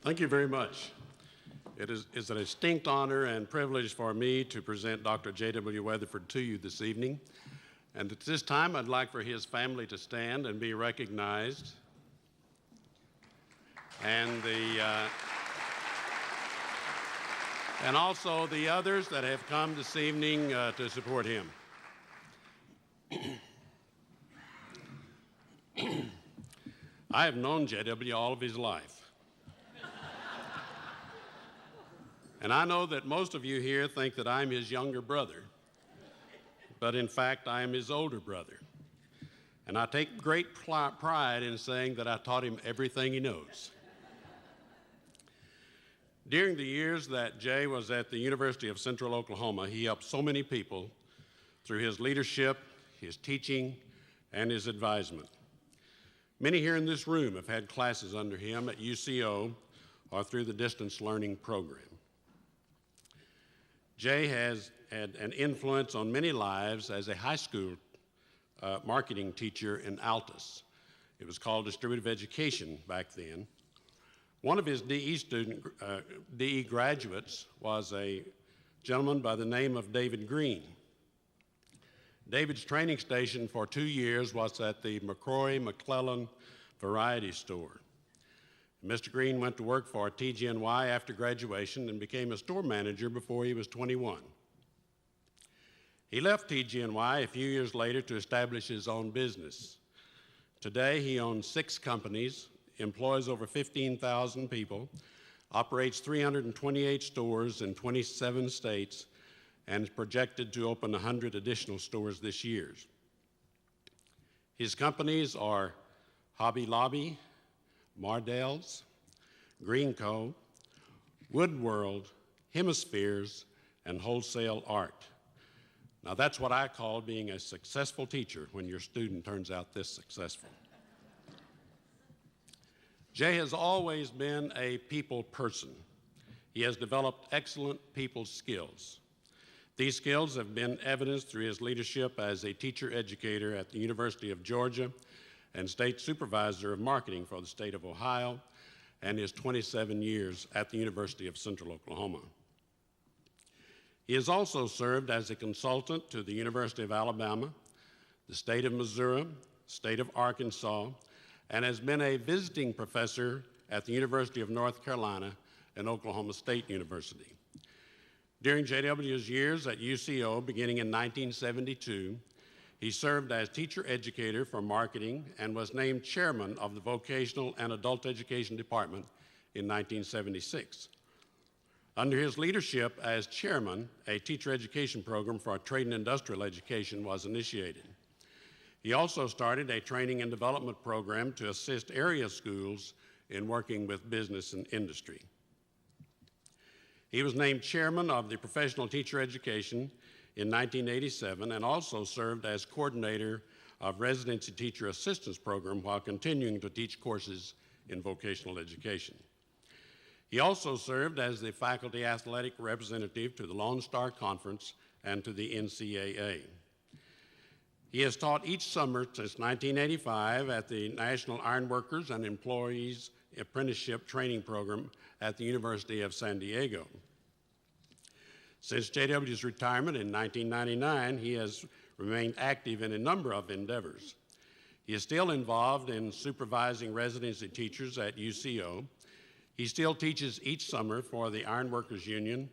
Thank you very much. It is a distinct honor and privilege for me to present Dr. J W Weatherford to you this evening. And at this time, I'd like for his family to stand and be recognized. And also the others that have come this evening to support him. I have known JW all of his life. And I know that most of you here think that I'm his younger brother, but in fact, I am his older brother. And I take great pride in saying that I taught him everything he knows. During the years that Jay was at the University of Central Oklahoma, he helped so many people through his leadership, his teaching, and his advisement. Many here in this room have had classes under him at UCO or through the distance learning program. Jay has had an influence on many lives as a high school marketing teacher in Altus. It was called distributive education back then. One of his DE graduates was a gentleman by the name of David Green. David's training station for 2 years was at the McCrory McClellan Variety Store. Mr. Green went to work for TGNY after graduation and became a store manager before he was 21. He left TGNY a few years later to establish his own business. Today, he owns 6 companies, employs over 15,000 people, operates 328 stores in 27 states, and is projected to open 100 additional stores this year. His companies are Hobby Lobby, Mardell's, Greenco, Wood World, Hemispheres, and Wholesale Art. Now that's what I call being a successful teacher when your student turns out this successful. Jay has always been a people person. He has developed excellent people skills. These skills have been evidenced through his leadership as a teacher-educator at the University of Georgia and State Supervisor of Marketing for the state of Ohio, and his 27 years at the University of Central Oklahoma. He has also served as a consultant to the University of Alabama, the state of Missouri, state of Arkansas, and has been a visiting professor at the University of North Carolina and Oklahoma State University. During JW's years at UCO, beginning in 1972, he served as teacher educator for marketing and was named chairman of the Vocational and Adult Education Department in 1976. Under his leadership as chairman, a teacher education program for trade and industrial education was initiated. He also started a training and development program to assist area schools in working with business and industry. He was named chairman of the Professional Teacher Education in 1987 and also served as coordinator of Residency Teacher Assistance Program while continuing to teach courses in vocational education. He also served as the faculty athletic representative to the Lone Star Conference and to the NCAA. He has taught each summer since 1985 at the National Ironworkers and Employees Apprenticeship Training Program at the University of San Diego. Since JW's retirement in 1999, he has remained active in a number of endeavors. He is still involved in supervising residency teachers at UCO. He still teaches each summer for the Ironworkers Union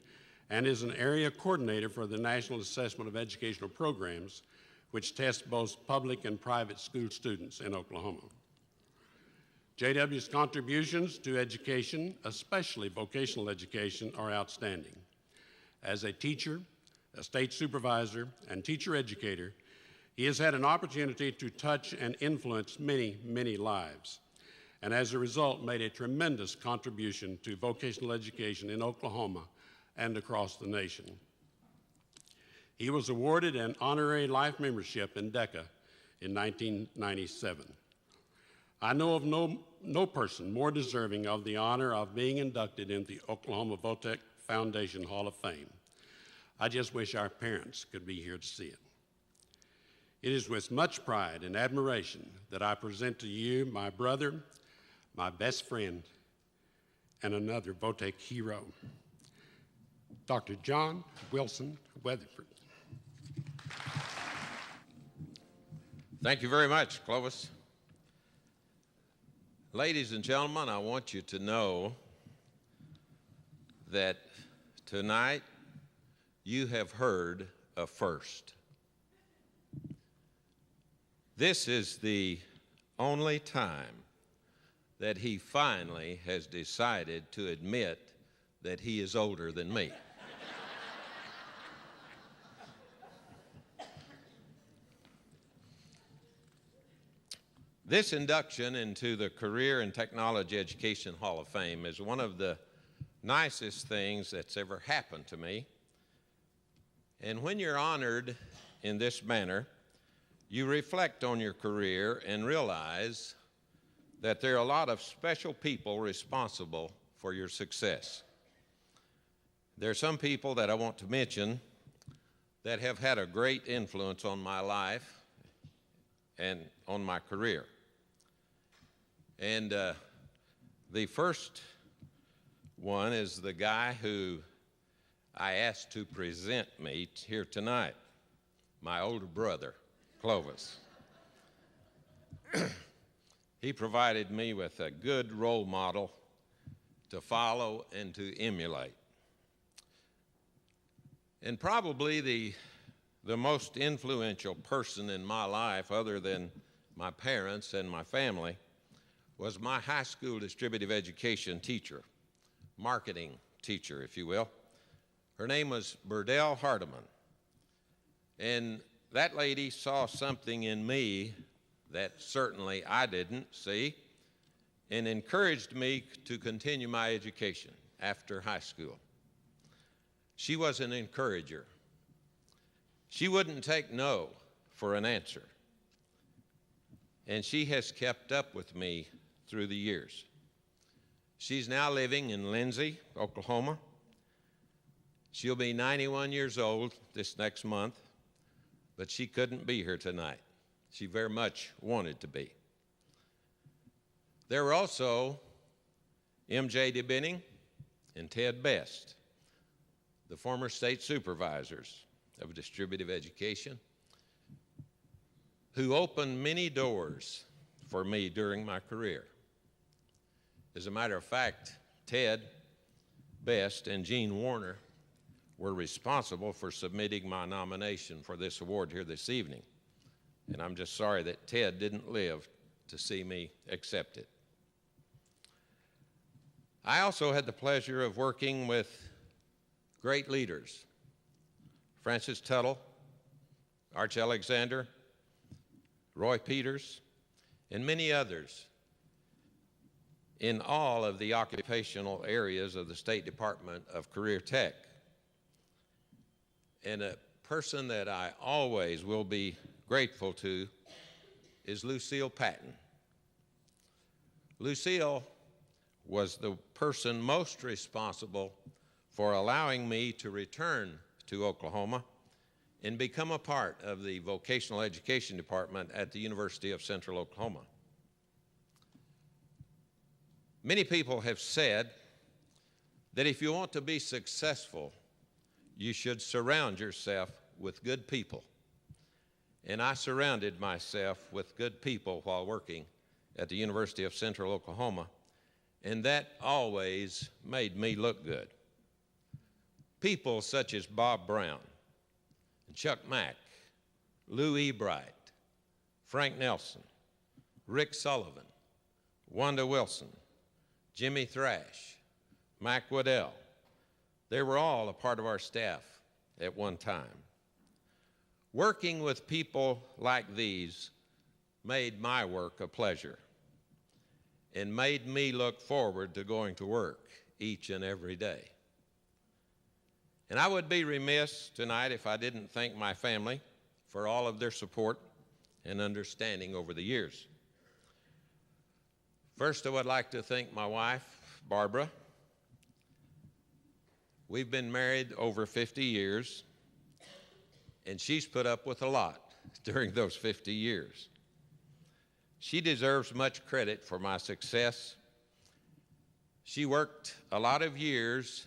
and is an area coordinator for the National Assessment of Educational Programs, which tests both public and private school students in Oklahoma. JW's contributions to education, especially vocational education, are outstanding. As a teacher, a state supervisor, and teacher educator, he has had an opportunity to touch and influence many, many lives, and as a result made a tremendous contribution to vocational education in Oklahoma and across the nation. He was awarded an honorary life membership in DECA in 1997. I know of no person more deserving of the honor of being inducted into the Oklahoma Votech Foundation Hall of Fame. I just wish our parents could be here to see it. It is with much pride and admiration that I present to you my brother, my best friend, and another Votech hero, Dr. John Wilson Weatherford. Thank you very much, Clovis. Ladies and gentlemen, I want you to know that tonight you have heard a first. This is the only time that he finally has decided to admit that he is older than me. This induction into the Career and Technology Education Hall of Fame is one of the nicest things that's ever happened to me. And when you're honored in this manner, you reflect on your career and realize that there are a lot of special people responsible for your success. There are some people that I want to mention that have had a great influence on my life and on my career. And the first one is the guy who I asked to present me here tonight, my older brother, Clovis. He provided me with a good role model to follow and to emulate. And probably the most influential person in my life, other than my parents and my family, was my high school distributive education teacher, marketing teacher, if you will. Her name was Burdell Hardiman. And that lady saw something in me that certainly I didn't see, and encouraged me to continue my education after high school. She was an encourager. She wouldn't take no for an answer. And she has kept up with me through the years. She's now living in Lindsay, Oklahoma. She'll be 91 years old this next month, but she couldn't be here tonight. She very much wanted to be. There were also M.J. DeBenning and Ted Best, the former state supervisors of distributive education, who opened many doors for me during my career. As a matter of fact, Ted Best and Gene Warner were responsible for submitting my nomination for this award here this evening. And I'm just sorry that Ted didn't live to see me accept it. I also had the pleasure of working with great leaders, Francis Tuttle, Arch Alexander, Roy Peters, and many others in all of the occupational areas of the State Department of Career Tech. And a person that I always will be grateful to is Lucille Patton. Lucille was the person most responsible for allowing me to return to Oklahoma and become a part of the vocational education department at the University of Central Oklahoma. Many people have said that if you want to be successful, you should surround yourself with good people. And I surrounded myself with good people while working at the University of Central Oklahoma, and that always made me look good. People such as Bob Brown, Chuck Mack, Lou Ebright, Frank Nelson, Rick Sullivan, Wanda Wilson, Jimmy Thrash, Mac Waddell. They were all a part of our staff at one time. Working with people like these made my work a pleasure and made me look forward to going to work each and every day. And I would be remiss tonight if I didn't thank my family for all of their support and understanding over the years. First, I would like to thank my wife, Barbara. We've been married over 50 years, and she's put up with a lot during those 50 years. She deserves much credit for my success. She worked a lot of years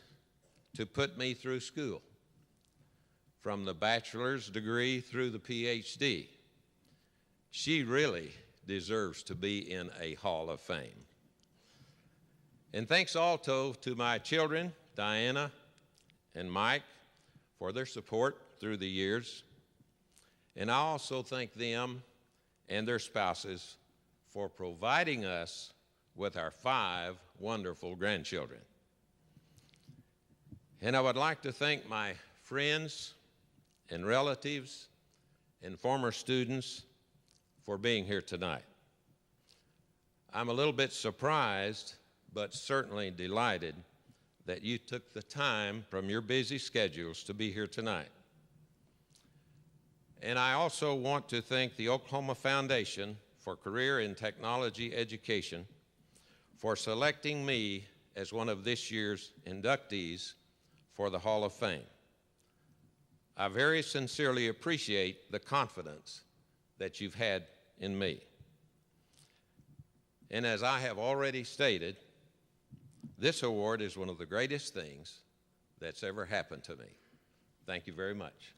to put me through school, from the bachelor's degree through the PhD. She really deserves to be in a Hall of Fame. And thanks also to my children, Diana and Mike, for their support through the years. And I also thank them and their spouses for providing us with our 5 wonderful grandchildren. And I would like to thank my friends and relatives and former students for being here tonight. I'm a little bit surprised, but certainly delighted that you took the time from your busy schedules to be here tonight. And I also want to thank the Oklahoma Foundation for Career in Technology Education for selecting me as one of this year's inductees for the Hall of Fame. I very sincerely appreciate the confidence that you've had in me. And as I have already stated, this award is one of the greatest things that's ever happened to me. Thank you very much.